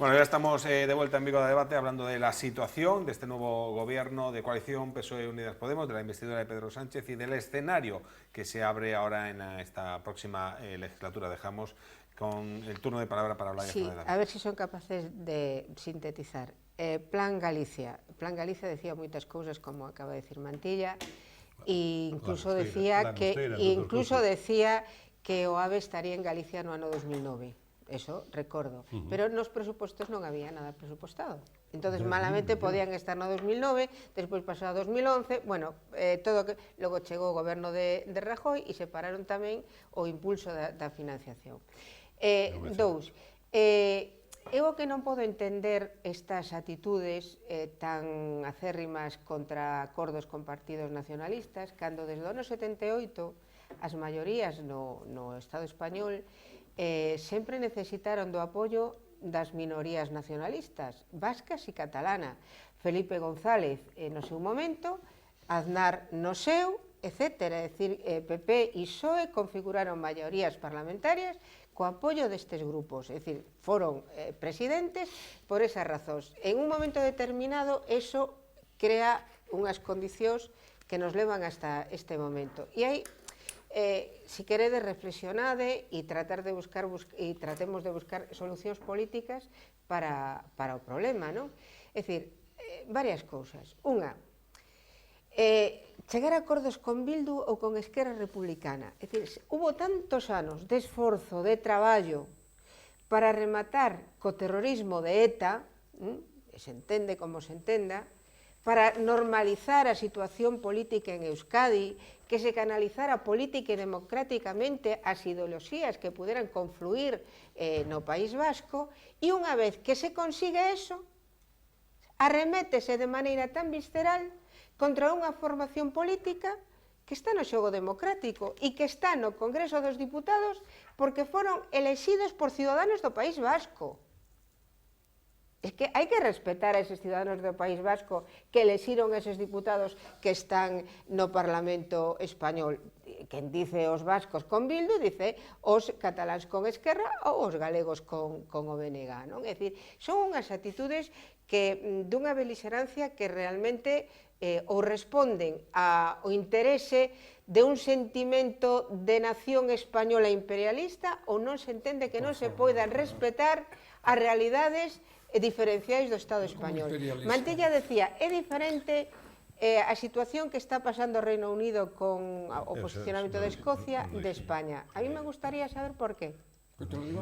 Bueno, ya estamos de vuelta en Vigo de Debate hablando de la situación de este nuevo gobierno de coalición PSOE Unidas Podemos, de la investidura de Pedro Sánchez y del escenario que se abre ahora en esta próxima legislatura. Dejamos con el turno de palabra para Olaya Fernández. A ver si son capaces de sintetizar. Plan Galicia. Plan Galicia decía moitas cousas, como acaba de decir Mantilla, e incluso decía que o AVE estaría en Galicia no ano 2009. Eso recordo. Pero nos presupostos non había nada presupuestado. Entonces, malamente podían estar no 2009, despois pasou a 2011, bueno, todo que logo chegou o goberno de Rajoy e separaron tamén o impulso da financiación. Dous, eu o que non podo entender estas atitudes tan acérrimas contra acordos con partidos nacionalistas, cando desde o ano 78 as maiorías no Estado español sempre necesitaron do apoio das minorías nacionalistas, vascas e catalana. Felipe González no seu momento, Aznar no seu, etc. É dicir, PP e PSOE configuraron maiorías parlamentarias co apoio destes grupos, é dicir, foron presidentes por esas razóns. En un momento determinado, eso crea unhas condicións que nos levan hasta este momento. E aí, si queredes, reflexionade e tratemos de buscar solucións políticas para o problema, non? É dicir, varias cousas. Unha, chegar a acordos con Bildu ou con Esquerra Republicana. É dicir, hubo tantos anos de esforzo, de traballo para rematar co terrorismo de ETA, se entende como se entenda, para normalizar a situación política en Euskadi, que se canalizara política e democráticamente as ideoloxías que puderan confluir no País Vasco, e unha vez que se consigue eso, arremétese de maneira tan visceral contra unha formación política que está no xogo democrático e que está no Congreso dos Diputados porque foron elexidos por ciudadanos do País Vasco. É que hai que respetar a eses ciudadanos do País Vasco que elexiron eses diputados que están no Parlamento español. Quen dice os vascos con Bildu, dice os cataláns con Esquerra ou os galegos con o BNG, non? É dicir, son unhas actitudes que dunha belixerancia que realmente ou responden ao interese de un sentimento de nación española imperialista ou non se entende que non se poidan respetar as realidades diferenciais do Estado español. Mantilla decía, é diferente a situación que está pasando o Reino Unido con o posicionamento de Escocia de España. A mí me gustaría saber por qué.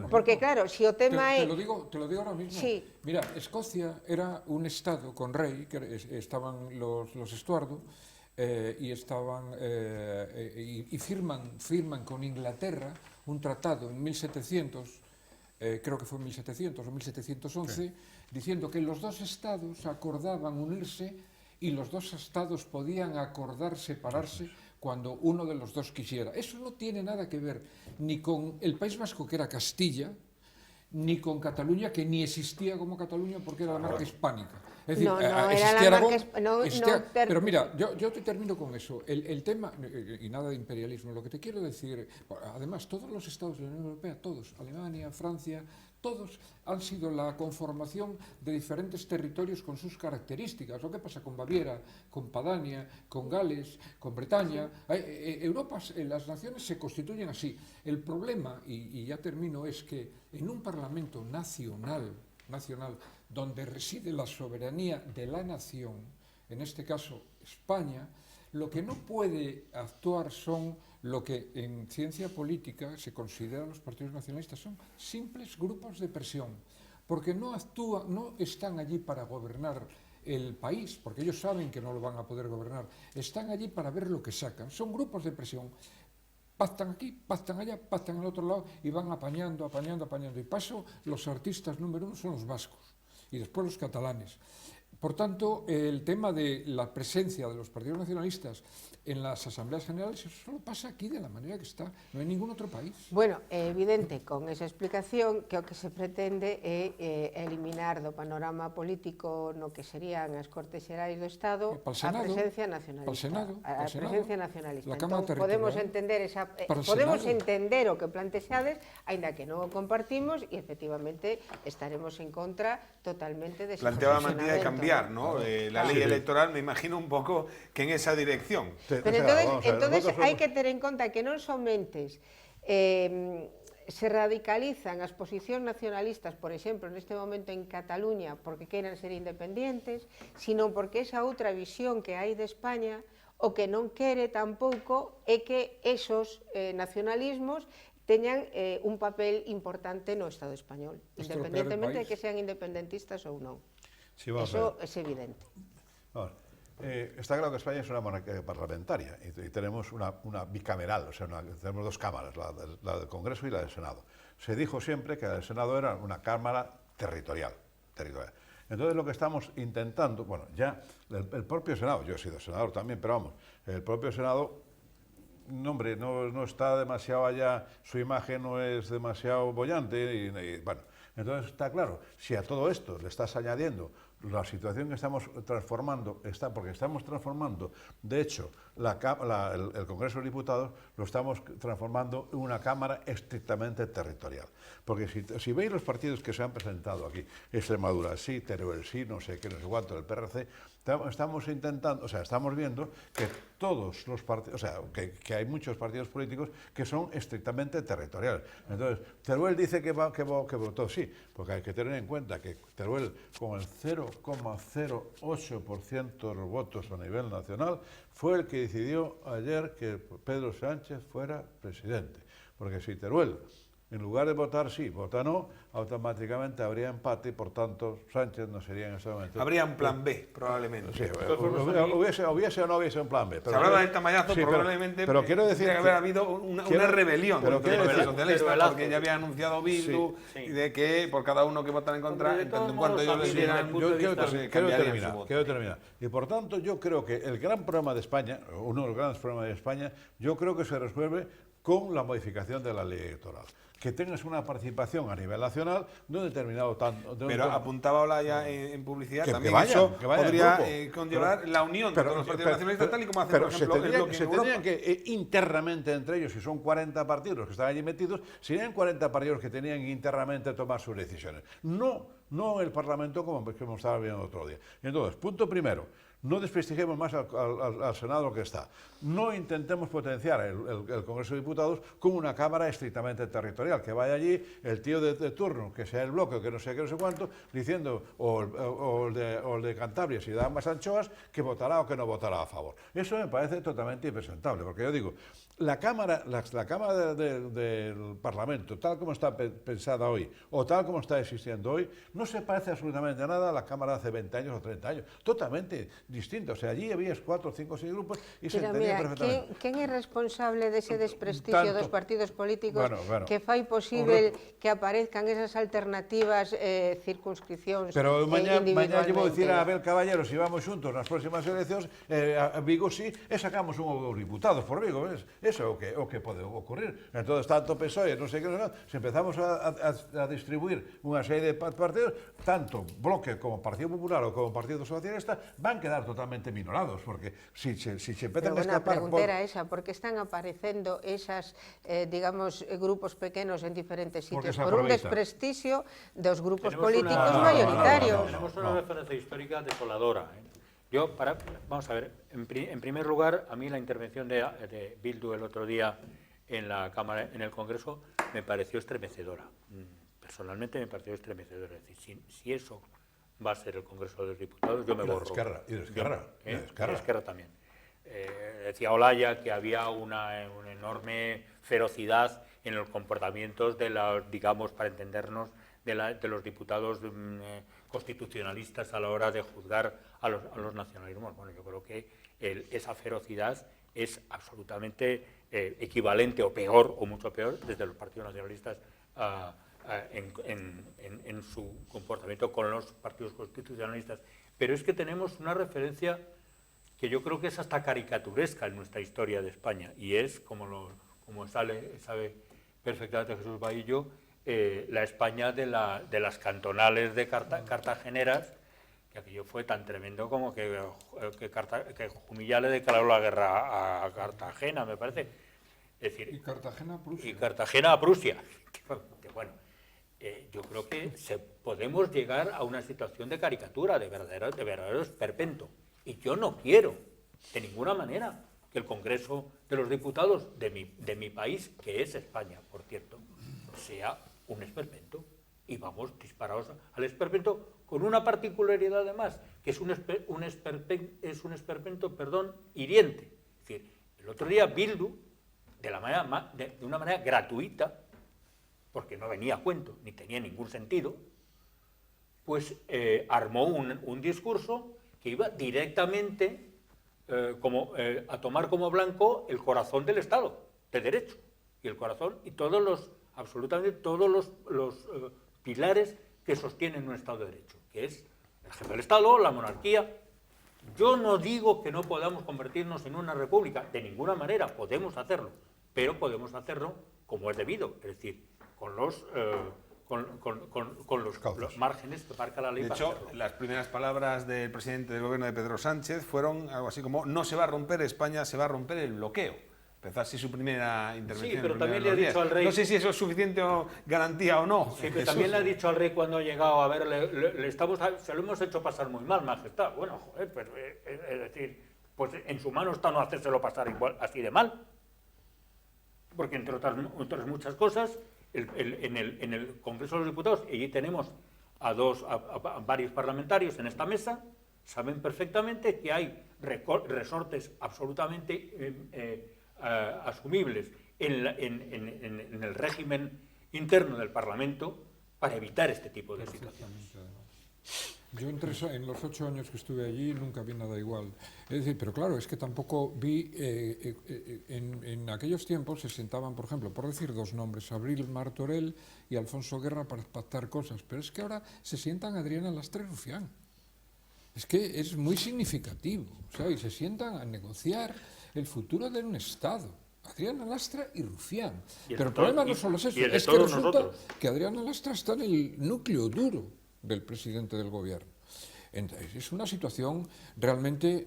Porque claro, si o tema é... Te lo digo ahora mismo. Mira, Escocia era un estado con rei, que estaban los Estuardo, y firman con Inglaterra un tratado en 1700, creo que fue en 1700 o 1711, diciendo que los dos estados acordaban unirse y los dos estados podían acordar separarse cuando uno de los dos quisiera. Eso no tiene nada que ver ni con el País Vasco, que era Castilla, ni con Cataluña, que ni existía como Cataluña porque era la marca hispánica. Es decir, existía Aragón, pero mira, yo te termino con eso. El tema, y nada de imperialismo, lo que te quiero decir, además, todos los estados de la Unión Europea, todos, Alemania, Francia, todos han sido la conformación de diferentes territorios con sus características. Lo que pasa con Baviera, con Padania, con Gales, con Bretaña. Europa, las naciones se constituyen así. El problema, y ya termino, es que en un parlamento nacional, donde reside la soberanía de la nación, en este caso España, lo que no puede actuar son lo que en ciencia política se consideran los partidos nacionalistas, son simples grupos de presión, porque no están allí para gobernar el país, porque ellos saben que no lo van a poder gobernar, están allí para ver lo que sacan, son grupos de presión. Pactan aquí, pactan allá, pactan al otro lado y van apañando. Y paso, los artistas número uno son los vascos y después los catalanes. Por tanto, el tema de la presencia de los partidos nacionalistas en las asambleas generales, eso solo pasa aquí de la manera que está, no hay ningún outro país. Bueno, é evidente con esa explicación que o que se pretende é eliminar do panorama político no que serían as Cortes Xerais do Estado a presencia nacionalista. A presencia nacionalista. Entón, podemos entender o que plantexades, aínda que non o compartimos, e efectivamente estaremos en contra totalmente de ese planteaba la manera de cambiar, ¿no? La ley electoral, me imagino un poco que en esa dirección. Pero entonces hai que ter en conta que non somente se radicalizan as posicións nacionalistas, por exemplo, neste momento en Cataluña, porque queiran ser independientes, sino porque esa outra visión que hai de España o que non quere tampouco é que esos nacionalismos teñan un papel importante no Estado español, independentemente de que sean independentistas ou non. Eso es evidente. Está claro que España es una monarquía parlamentaria y tenemos una bicameral, o sea, tenemos dos cámaras, la del Congreso y la del Senado. Se dijo siempre que la del Senado era una cámara territorial. Entonces lo que estamos intentando, bueno, ya el propio Senado, yo he sido senador también, pero vamos, el propio Senado, no, hombre, no está demasiado allá, su imagen no es demasiado bollante y bueno, entonces está claro, si a todo esto le estás añadiendo la situación que estamos transformando, porque estamos transformando, de hecho, el Congreso de Diputados lo estamos transformando en una Cámara estrictamente territorial. Porque si veis los partidos que se han presentado aquí, Extremadura sí, Teruel sí, no sé qué, no sé cuánto, el PRC, estamos intentando, o sea, estamos viendo que todos los partidos, o sea, que hay muchos partidos políticos que son estrictamente territoriales. Entonces, Teruel dice que votó sí, porque hay que tener en cuenta que Teruel, con el 0,08% de los votos a nivel nacional, fue el que decidió ayer que Pedro Sánchez fuera presidente. Porque si Teruel, en lugar de votar sí, vota no, automáticamente habría empate y por tanto Sánchez no sería en ese momento. Habría un plan B, probablemente. Sí, hubiese o no hubiese un plan B. Se hablaba del tamañazo, sí, probablemente pero quiero decir que haber habido una rebelión de los socialistas, porque ya había anunciado Bildu y de que por cada uno que votara en contra, en tanto en cuanto ellos les dieran, quiero terminar. Y por tanto yo creo que el gran problema de España, uno de los grandes problemas de España, yo creo que se resuelve con la modificación de la ley electoral. Que tengas una participación a nivel nacional de un determinado tanto. Pero apuntaba Olaya en publicidad que también eso podría conllevar la unión de todos los partidos nacionalistas, tal y como hace, por ejemplo, el bloque en Europa. Tendrían que internamente entre ellos, si son 40 partidos que están allí metidos, serían 40 partidos que tenían internamente tomar sus decisiones. No el Parlamento como estaba viendo otro día. Entonces, punto primero. No desprestigiemos más al Senado que está. No intentemos potenciar el Congreso de Diputados como una Cámara estrictamente territorial, que vaya allí el tío de turno, que sea el bloque, que no sé qué, no sé cuánto, diciendo, o el de Cantabria, si da más anchoas, que votará o que no votará a favor. Eso me parece totalmente impresentable, porque yo digo, la Cámara del Parlamento, tal como está pensada hoy, o tal como está existiendo hoy, no se parece absolutamente a nada a la Cámara de hace 20 años o 30 años. Totalmente distinto. O sea, allí había 4, 5, 6 grupos y se entendía perfectamente. ¿Quién é responsable dese desprestigio dos partidos políticos que fai posible que aparezcan esas alternativas circunscripcións individualmente? Pero mañá lle vou dicir a Abel Caballero, si vamos xuntos nas próximas eleccións, a Vigo sí, e sacamos un diputados por Vigo, ves? Eso é o que pode ocurrir. Entonces, tanto PSOE, non sei que, se empezamos a distribuir unha serie de partidos, tanto Bloque como Partido Popular ou como Partido Socialista, van quedar totalmente minorados, porque si se empezan a escapar... Pero a pregunta era esa, ¿por qué están aparecendo esas, digamos, grupos pequenos en diferentes sitios? Por un desprestigio dos grupos políticos mayoritarios. Tenemos una referencia histórica desoladora. Vamos a ver, en primer lugar, a mí la intervención de Bildu el otro día en la Cámara, en el Congreso, me pareció estremecedora. Personalmente me pareció estremecedora. Es decir, si eso va a ser el Congreso de los Diputados, yo me borro. Y de Esquerra también. Decía Olaya que había una enorme ferocidad en los comportamientos de digamos, para entendernos, de los diputados constitucionalistas a la hora de juzgar a los nacionalismos. Bueno, yo creo que esa ferocidad es absolutamente equivalente o peor, o mucho peor, desde los partidos nacionalistas en su comportamiento con los partidos constitucionalistas, pero es que tenemos una referencia que yo creo que es hasta caricaturesca en nuestra historia de España, y es, como sabe perfectamente Jesús Bahillo, la España de las cantonales de cartageneras, que aquello fue tan tremendo como que Jumilla le declaró la guerra a Cartagena, me parece. Es decir, Y Cartagena a Prusia. Y Cartagena a Prusia. Que bueno, yo creo que podemos llegar a una situación de caricatura, de verdadero esperpento. Y yo no quiero, de ninguna manera, que el Congreso de los Diputados de mi país, que es España, por cierto, sea un esperpento. Y vamos disparados al esperpento, con una particularidad además, que es un esperpento, hiriente. Es decir, el otro día Bildu, de una manera gratuita, porque no venía a cuento, ni tenía ningún sentido, pues armó un discurso que iba directamente a tomar como blanco el corazón del Estado de Derecho, y el corazón y absolutamente todos los pilares que sostienen un Estado de Derecho, que es el jefe del Estado, la monarquía. Yo no digo que no podamos convertirnos en una república, de ninguna manera, podemos hacerlo, pero podemos hacerlo como es debido, es decir, con los márgenes que marca la ley. De hecho, las primeras palabras del presidente del gobierno de Pedro Sánchez fueron algo así como: no se va a romper España, se va a romper el bloqueo. Empezó así su primera intervención. Sí, pero también le ha dicho al rey... No sé si eso es suficiente garantía o no. Sí, pero también le ha dicho al rey cuando ha llegado, a ver, se lo hemos hecho pasar muy mal, majestad. Bueno, joder, pues, es decir, pues en su mano está no hacérselo pasar igual, así de mal. Porque entre otras muchas cosas, en el Congreso de los Diputados, y allí tenemos a varios parlamentarios en esta mesa, saben perfectamente que hay resortes absolutamente asumibles en el régimen interno del Parlamento para evitar este tipo de situaciones. Yo en los 8 años que estuve allí nunca vi nada igual. Es decir, pero claro, es que tampoco vi, en aquellos tiempos se sentaban, por ejemplo, por decir dos nombres, Abril Martorell y Alfonso Guerra para pactar cosas, pero es que ahora se sientan Adriana Lastra y Rufián. Es que es muy significativo, o sea, y se sientan a negociar el futuro de un Estado. Adriana Lastra y Rufián. Pero el problema no solo es eso, es que resulta que Adriana Lastra está en el núcleo duro del presidente del gobierno. Entonces, es una situación realmente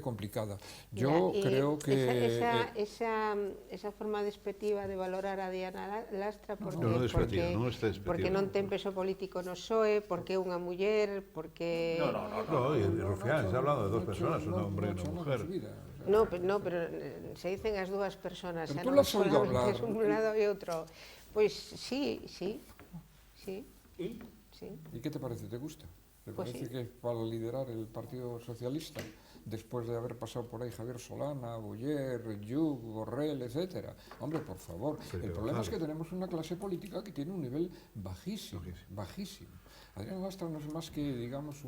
complicada. Yo creo que... Esa forma despectiva de valorar a Diana Lastra porque non ten peso político no PSOE, porque é unha muller, porque... No, y Rufián, está hablando de dos personas, un hombre y una mujer. No, pero se dicen as dúas personas, pero tú lo has oído hablar. Es un lado e outro. Pois sí. ¿Y qué te parece? ¿Te gusta? ¿Te Pues parece sí. que para liderar el Partido Socialista, después de haber pasado por ahí Javier Solana, Boyer, Lluc, Borrell, etcétera? Hombre, por favor. El problema es que tenemos una clase política que tiene un nivel bajísimo. Adriana Lastra no es más que, digamos,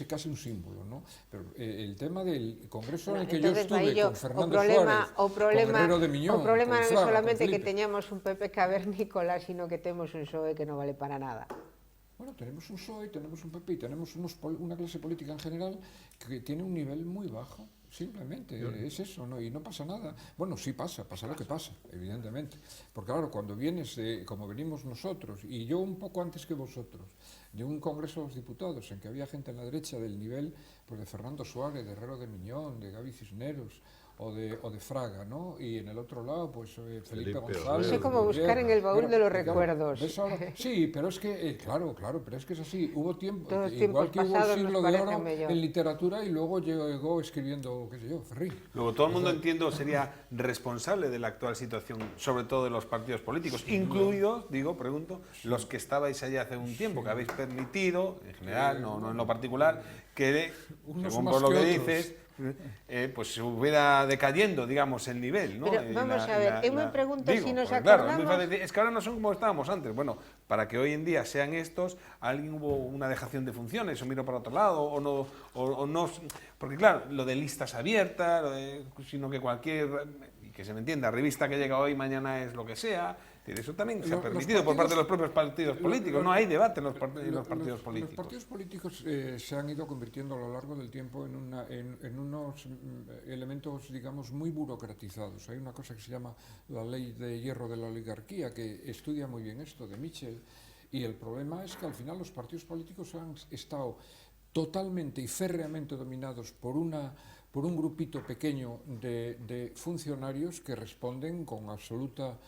casi un símbolo, ¿no? Pero el tema del Congreso en el que yo estuve con Fernando Suárez, con Herrero de Miñón, o problema non é Fraga, solamente con que Felipe. teñamos un PP cavernícola, sino que temos un PSOE que non vale para nada. Bueno, tenemos un PSOE, tenemos un PP y tenemos una clase política en general que tiene un nivel muy bajo, simplemente, es eso, ¿no? Y no pasa nada. Bueno, sí pasa lo que pasa, evidentemente. Porque claro, cuando vienes, como venimos nosotros, y yo un poco antes que vosotros, de un Congreso de los Diputados en que había gente en la derecha del nivel pues, de Fernando Suárez, de Herrero de Miñón, de Gaby Cisneros, o de Fraga, ¿no? Y en el otro lado, pues Felipe González. Es como buscar en el baúl de los recuerdos. ¿Ves ahora? Sí, pero es que, claro, pero es que es así. Hubo tiempo, Todos igual que hubo pasados siglo nos de oro parecen mejor. en literatura y luego llegó escribiendo, qué sé yo, Ferrín. Luego, todo el mundo, entiendo, sería responsable de la actual situación, sobre todo de los partidos políticos, incluidos, pregunto, los que estabais allí hace un tiempo, que habéis permitido, en general, no en lo particular, que, según por lo que dices, pues se hubiera decayendo, digamos, el nivel, ¿no? Pero vamos a ver, me pregunto si nos porque, acordamos... Claro, es que ahora no son como estábamos antes. Bueno, para que hoy en día sean estos, alguien hubo una dejación de funciones, o miro para otro lado, o no... Porque claro, lo de listas abiertas, sino que cualquier, y que se me entienda, revista que llega hoy, mañana es lo que sea, Eso también se ha Los permitido por parte de los propios partidos políticos. No hay debate en los partidos políticos. Los partidos políticos se han ido convirtiendo a lo largo del tiempo en unos elementos, digamos, muy burocratizados. Hay una cosa que se llama la ley de hierro de la oligarquía, que estudia muy bien esto, de Mitchell, y el problema es que al final los partidos políticos han estado totalmente y férreamente dominados por un grupito pequeño de funcionarios que responden con absoluta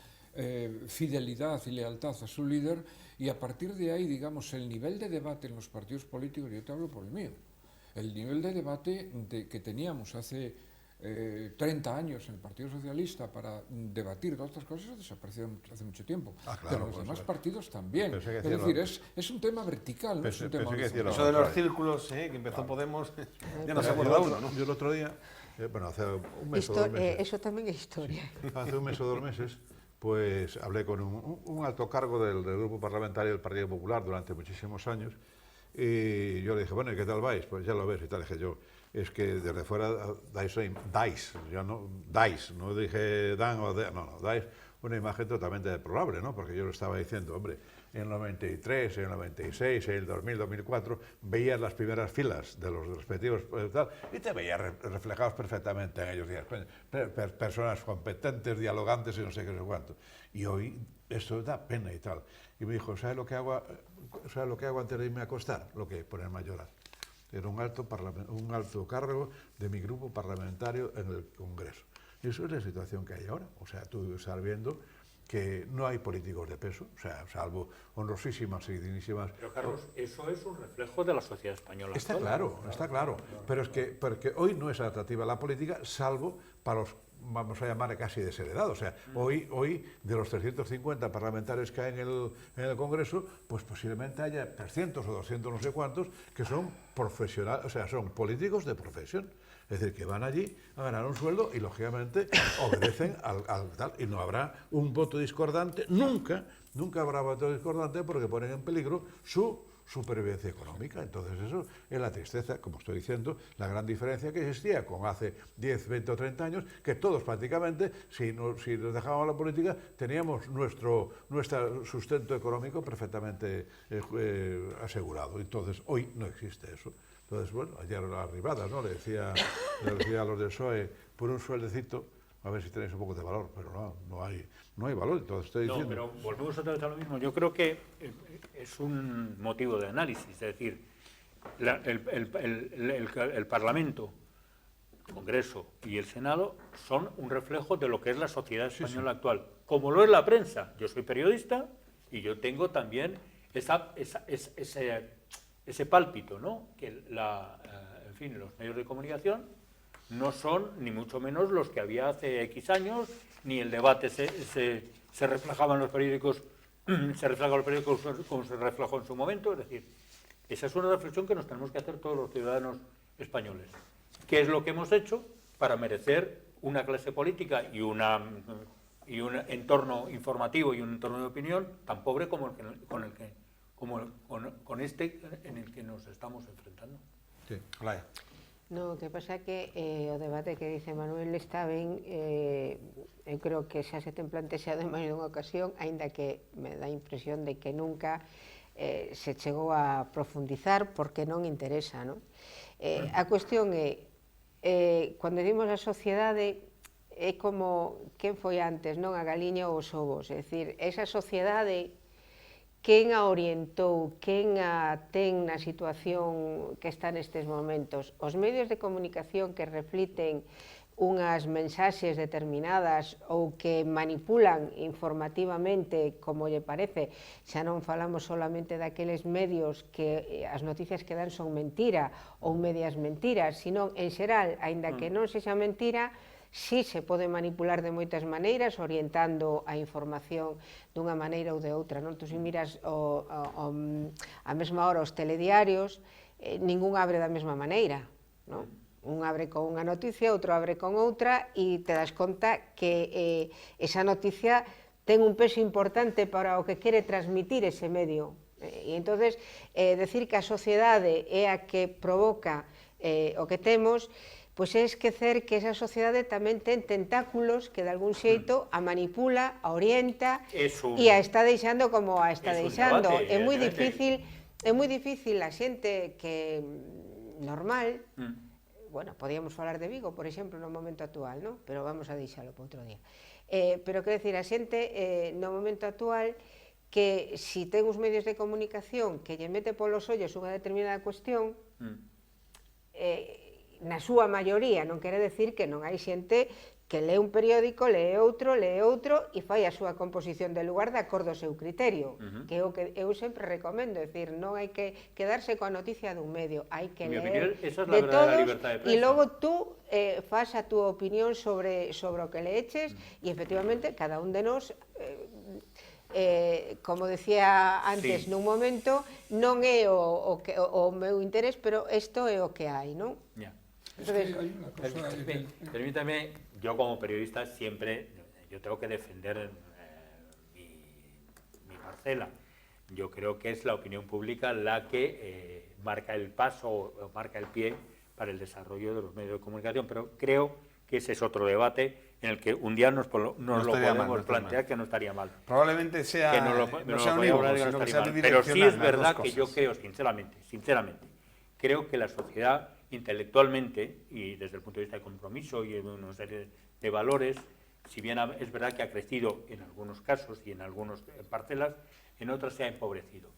fidelidad y lealtad a su líder, y a partir de ahí, digamos, el nivel de debate en los partidos políticos, yo te hablo por el mío, el nivel de debate que teníamos hace 30 años en el Partido Socialista para debatir todas estas cosas ha desaparecido hace mucho tiempo. Claro, pero los demás partidos también. Es que decir, es un tema vertical, no es un tema horizontal. Eso de los círculos, que empezó Podemos, ya no se acuerda uno, ¿no? Yo el otro día, bueno, hace un mes o 2 meses. Eso tamén é historia. Hace un mes o 2 meses, pues hablé con un alto cargo del grupo parlamentario del Partido Popular durante muchísimos años, y yo le dije, bueno, ¿y qué tal vais? Pues ya lo ves y tal. Dije yo, es que desde fuera dais, yo no, dais, no dije dan o de, no, dais una imagen totalmente deplorable, ¿no? Porque yo lo estaba diciendo, hombre, en el 93, en el 96, en el 2000, 2004, veías las primeras filas de los respectivos tal, y te veías reflejados perfectamente en ellos. Personas competentes, dialogantes y no sé qué, no sé cuánto. Y hoy esto da pena y tal. Y me dijo, ¿sabes lo que hago antes de irme a acostar? Lo que ponerme a llorar. Era un alto cargo de mi grupo parlamentario en el Congreso. Y eso es la situación que hay ahora. O sea, tú estás viendo que no hay políticos de peso, o sea, salvo honrosísimas y dignísimas. Pero Carlos, eso es un reflejo de la sociedad española. Está claro. Pero es que porque hoy no es atractiva la política, salvo para los, vamos a llamar, casi desheredados. O sea, hoy de los 350 parlamentarios que hay en el Congreso, pues posiblemente haya 300 o 200 no sé cuántos que son profesionales, o sea, son políticos de profesión. Es decir, que van allí a ganar un sueldo y, lógicamente, obedecen al tal. Y no habrá un voto discordante, nunca habrá voto discordante porque ponen en peligro su supervivencia económica. Entonces eso es la tristeza, como estoy diciendo, la gran diferencia que existía con hace 10, 20 o 30 años, que todos prácticamente, si nos dejábamos la política, teníamos nuestro sustento económico perfectamente asegurado. Entonces hoy no existe eso. Entonces, bueno, ayer a las Ribadas, ¿no? Le decía a los del PSOE, por un sueldecito, a ver si tenéis un poco de valor, pero no hay valor, entonces estoy diciendo. No, pero volvemos otra vez a lo mismo. Yo creo que es un motivo de análisis, es decir, el Parlamento, el Congreso y el Senado son un reflejo de lo que es la sociedad española actual, como lo es la prensa. Yo soy periodista y yo tengo también ese pálpito, ¿no? Que en fin, los medios de comunicación no son ni mucho menos los que había hace X años, ni el debate se reflejaba en los periódicos, como se reflejó en su momento. Es decir, esa es una reflexión que nos tenemos que hacer todos los ciudadanos españoles. ¿Qué es lo que hemos hecho para merecer una clase política y un entorno informativo y un entorno de opinión tan pobre como con este en el que nos estamos enfrentando? Sí. Olaya. No, o que pasa é que o debate que dice Manuel está ben, eu creo que xa se ten plantexado en máis dunha ocasión, aínda que me dá a impresión de que nunca se chegou a profundizar porque non interesa, non? A cuestión é, cando dimos a sociedade, é como quen foi antes, non? A galiña ou os ovos, é dicir, esa sociedade, quen a orientou, quen a ten na situación que está nestes momentos? Os medios de comunicación que refliten unhas mensaxes determinadas ou que manipulan informativamente como lle parece, xa non falamos solamente daqueles medios que as noticias que dan son mentira ou medias mentiras, sino en xeral, aínda que non sexa mentira, sí se pode manipular de moitas maneiras, orientando a información dunha maneira ou de outra, non? Tú se miras a mesma hora os telediarios, ningún abre da mesma maneira, non? Un abre con unha noticia, outro abre con outra, e te das conta que esa noticia ten un peso importante para o que quere transmitir ese medio. E entonces, decir que a sociedade é a que provoca o que temos, pois é esquecer que esa sociedade tamén ten tentáculos que de algún xeito a manipula, a orienta e a está deixando como a está deixando. É moi difícil a xente que normal, bueno, podíamos falar de Vigo, por exemplo, no momento actual, non? Pero vamos a deixalo para outro día. Pero quero dicir, a xente no momento actual que si ten uns medios de comunicación que lle mete polos ollos unha determinada cuestión, na súa maioría, non quere decir que non hai xente que lee un periódico, lee outro e fai a súa composición de lugar de acordo ao seu criterio, que é o que eu sempre recomendo, é dicir, non hai que quedarse coa noticia dun medio, hai que ler de todos e logo tú fas a túa opinión sobre o que leeches e efectivamente cada un de nós como decía antes nun momento, non é o meu interés, pero isto é o que hai, non? Permítame, yo como periodista siempre, yo tengo que defender mi parcela. Yo creo que es la opinión pública la que marca el paso o marca el pie para el desarrollo de los medios de comunicación, pero creo que ese es otro debate en el que un día nos lo podemos plantear, que no estaría mal. Probablemente sea, no sea unívoco, sino que sea bidireccional. Pero sí es verdad que yo creo, sinceramente, creo que la sociedad intelectualmente y desde el punto de vista de compromiso y de una serie de valores, si bien es verdad que ha crecido en algunos casos y en algunas parcelas, en otras se ha empobrecido.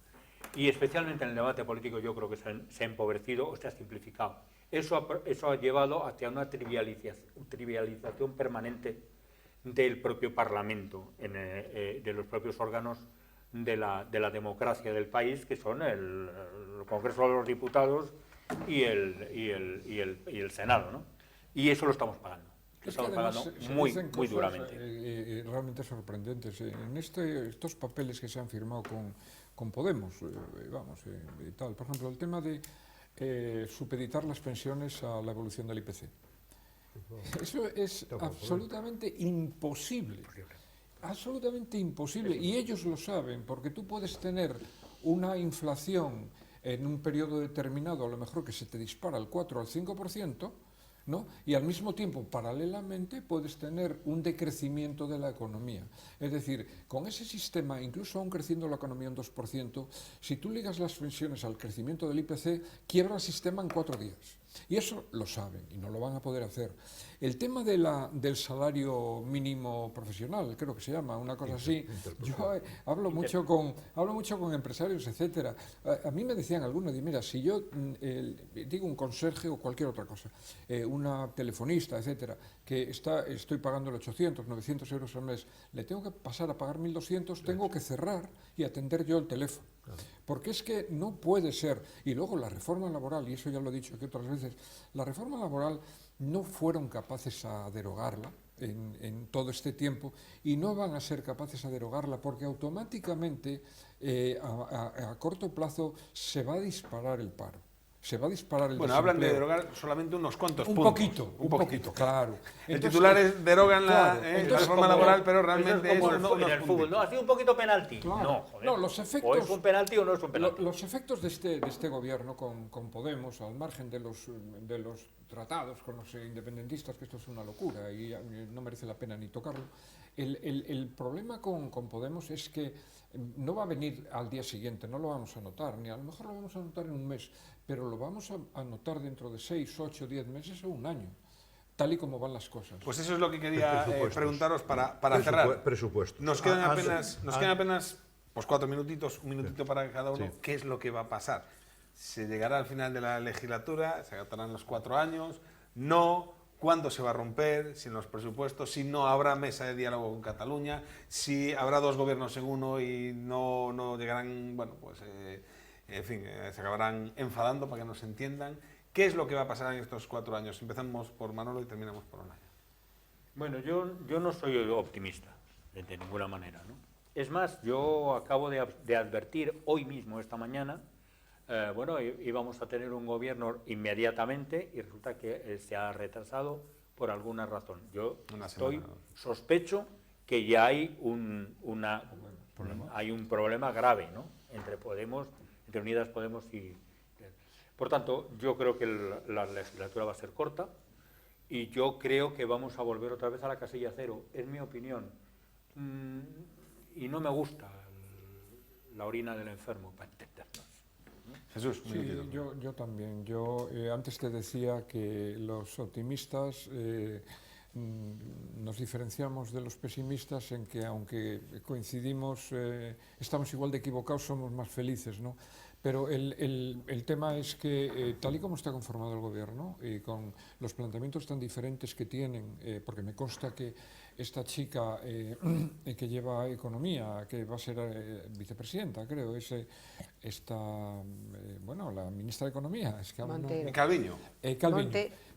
Y especialmente en el debate político yo creo que se ha empobrecido o se ha simplificado. Eso ha llevado hacia una trivialización permanente del propio Parlamento, de los propios órganos de la democracia del país, que son el Congreso de los Diputados y el Senado, ¿no? Y eso lo estamos pagando. Lo estamos pagando muy duramente. Realmente sorprendentes. En estos papeles que se han firmado con Podemos, y tal, por ejemplo, el tema de supeditar las pensiones a la evolución del IPC. Eso es absolutamente imposible. Absolutamente imposible. Y ellos lo saben, porque tú puedes tener una inflación en un periodo determinado, a lo mejor que se te dispara al 4 o al 5%, ¿no? Y al mismo tiempo, paralelamente, puedes tener un decrecimiento de la economía. Es decir, con ese sistema, incluso aún creciendo la economía un 2%, si tú ligas las pensiones al crecimiento del IPC, quiebra el sistema en 4 días. Y eso lo saben y no lo van a poder hacer. El tema del salario mínimo profesional, creo que se llama, una cosa así, yo hablo mucho con empresarios, etcétera. A mí me decían algunos, mira, si yo digo un conserje o cualquier otra cosa, una telefonista, etcétera, que estoy pagando 800, 900 euros al mes, le tengo que pasar a pagar 1.200, tengo que cerrar y atender yo el teléfono. Porque es que no puede ser. Y luego la reforma laboral, y eso ya lo he dicho aquí otras veces, la reforma laboral no fueron capaces a derogarla en todo este tiempo y no van a ser capaces a derogarla porque automáticamente a corto plazo se va a disparar el paro. Se va a disparar el desempleo. Hablan de derogar solamente unos cuantos puntos. Un poquito, claro. El titular es derogan la reforma laboral, pero realmente es como en el fútbol, ¿no? ¿Ha sido un poquito penalti? Claro. No, joder. No, los efectos, o es un penalti o no es un penalti. Los efectos de este gobierno con Podemos, al margen de los tratados con los independentistas, que esto es una locura y no merece la pena ni tocarlo, el problema con Podemos es que no va a venir al día siguiente, no lo vamos a notar, ni a lo mejor lo vamos a notar en un mes, pero lo vamos a notar dentro de 6, 8, 10 meses o un año, tal y como van las cosas. Pues eso es lo que quería preguntaros para cerrar. Presupuesto. Nos quedan apenas pues 4 minutitos, un minutito para cada uno. Sí. ¿Qué es lo que va a pasar? ¿Se llegará al final de la legislatura? ¿Se agotarán los 4 años? ¿No? ¿Cuándo se va a romper? Si en los presupuestos, si no habrá mesa de diálogo con Cataluña, si habrá 2 gobiernos en uno y no llegarán, en fin, se acabarán enfadando para que nos entiendan. ¿Qué es lo que va a pasar en estos 4 años? Empezamos por Manolo y terminamos por Olaya. Bueno, yo no soy optimista, de ninguna manera, ¿no? Es más, yo acabo de advertir hoy mismo, esta mañana, íbamos a tener un gobierno inmediatamente y resulta que se ha retrasado por alguna razón. Yo sospecho que ya hay un problema grave, ¿no? entre Unidas Podemos y... Por tanto, yo creo que la legislatura va a ser corta, y yo creo que vamos a volver otra vez a la casilla cero, es mi opinión. Y no me gusta la orina del enfermo, para entendernos. Jesús, un Sí, minutito. yo también. Yo antes te decía que los optimistas nos diferenciamos de los pesimistas en que aunque coincidimos, estamos igual de equivocados, somos más felices, ¿no? Pero el tema es que tal y como está conformado el gobierno y con los planteamientos tan diferentes que tienen, porque me consta que esta chica que lleva economía, que va a ser vicepresidenta, creo, bueno, la ministra de Economía, es que ahora no- Montero. Y Calviño.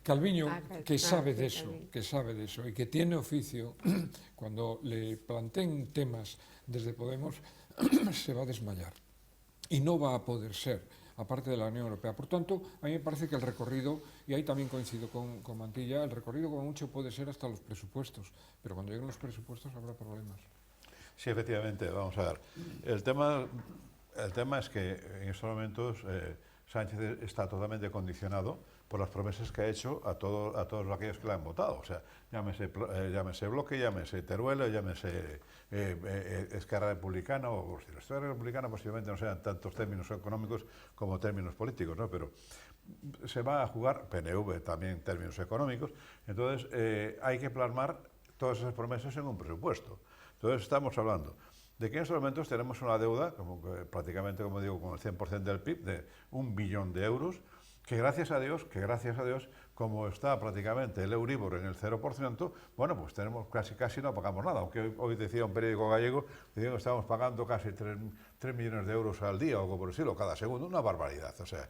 Calviño, que sabe de sí, eso, Calviño. que sabe de eso y que tiene oficio, cuando le planteen temas desde Podemos, se va a desmayar y no va a poder ser, aparte de la Unión Europea. Por tanto, a mí me parece que el recorrido, y ahí también coincido con Mantilla, el recorrido como mucho puede ser hasta los presupuestos, pero cuando lleguen los presupuestos habrá problemas. Sí, efectivamente, vamos a ver. El tema es que en estos momentos Sánchez está totalmente condicionado por las promesas que ha hecho a todos aquellos que le han votado. O sea, llámese Bloque, llámese Teruel, llámese Esquerra Republicana, o si la Esquerra Republicana posiblemente no sean tantos términos económicos como términos políticos, ¿no? Pero se va a jugar, PNV también términos económicos, entonces hay que plasmar todas esas promesas en un presupuesto. Entonces estamos hablando de que en estos momentos tenemos una deuda, prácticamente, como digo, con el 100% del PIB, de 1 billón de euros, que gracias a Dios, como está prácticamente el Euribor en el 0%, bueno, pues tenemos casi no pagamos nada, aunque hoy decía un periódico gallego, decía que estamos pagando casi 3 millones de euros al día, o como por decirlo, cada segundo, una barbaridad. O sea,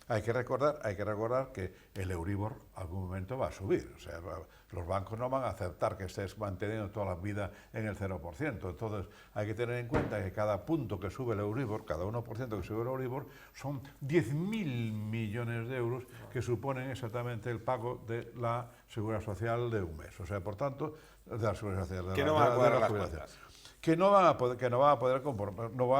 hay que recordar que el Euribor algún momento va a subir. O sea, los bancos no van a aceptar que estés manteniendo toda la vida en el 0%. Entonces, hay que tener en cuenta que cada punto que sube el Euribor, cada 1% que sube el Euribor, son 10.000 millones de euros que suponen exactamente el pago de la Seguridad Social de un mes. O sea, por tanto, de la Seguridad Social. Que no van a cuadrar las cuentas. Que no van a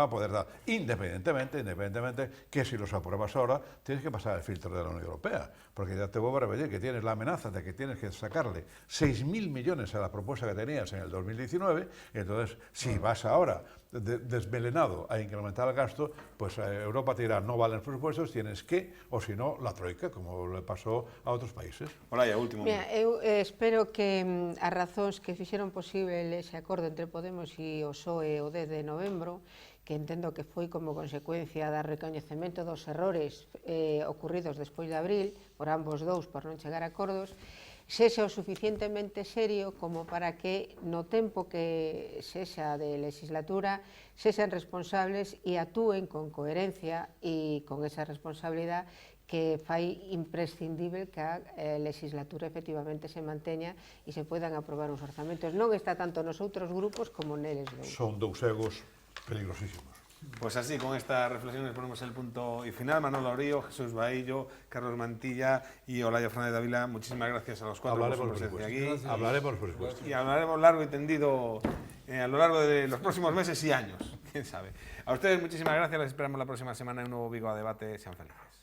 poder dar, independientemente que si los apruebas ahora tienes que pasar el filtro de la Unión Europea, porque ya te vuelvo a repetir que tienes la amenaza de que tienes que sacarle 6.000 millones a la propuesta que tenías en el 2019, y entonces si vas ahora desmelenado a incrementar el gasto, pues Europa te dirá no valen los presupuestos, tienes que, o si no, la troika, como le pasó a otros países. Olaya, último. Mira, eu espero que as razóns que fixeron posible ese acordo entre Podemos e o PSOE o 10 de novembro, que entendo que foi como consecuencia do recoñecemento dos errores ocurridos despois de abril, por ambos dous, por non chegar a acordos, sexa o suficientemente serio como para que no tempo que sexa de legislatura sexan responsables e actúen con coherencia e con esa responsabilidade que fai imprescindible que a legislatura efectivamente se manteña e se poidan aprobar os orzamentos. Non está tanto nos outros grupos como neles dous. Son dous egos peligrosísimos. Pues así, con estas reflexiones ponemos el punto y final. Manolo Orío, Jesús Baillo, Carlos Mantilla y Olaya Fernández Dávila, muchísimas gracias a los cuatro por su presencia aquí. Hablaremos, por supuesto. Y hablaremos largo y tendido a lo largo de los próximos meses y años, quién sabe. A ustedes muchísimas gracias, les esperamos la próxima semana en un nuevo Vigo a Debate. Sean felices.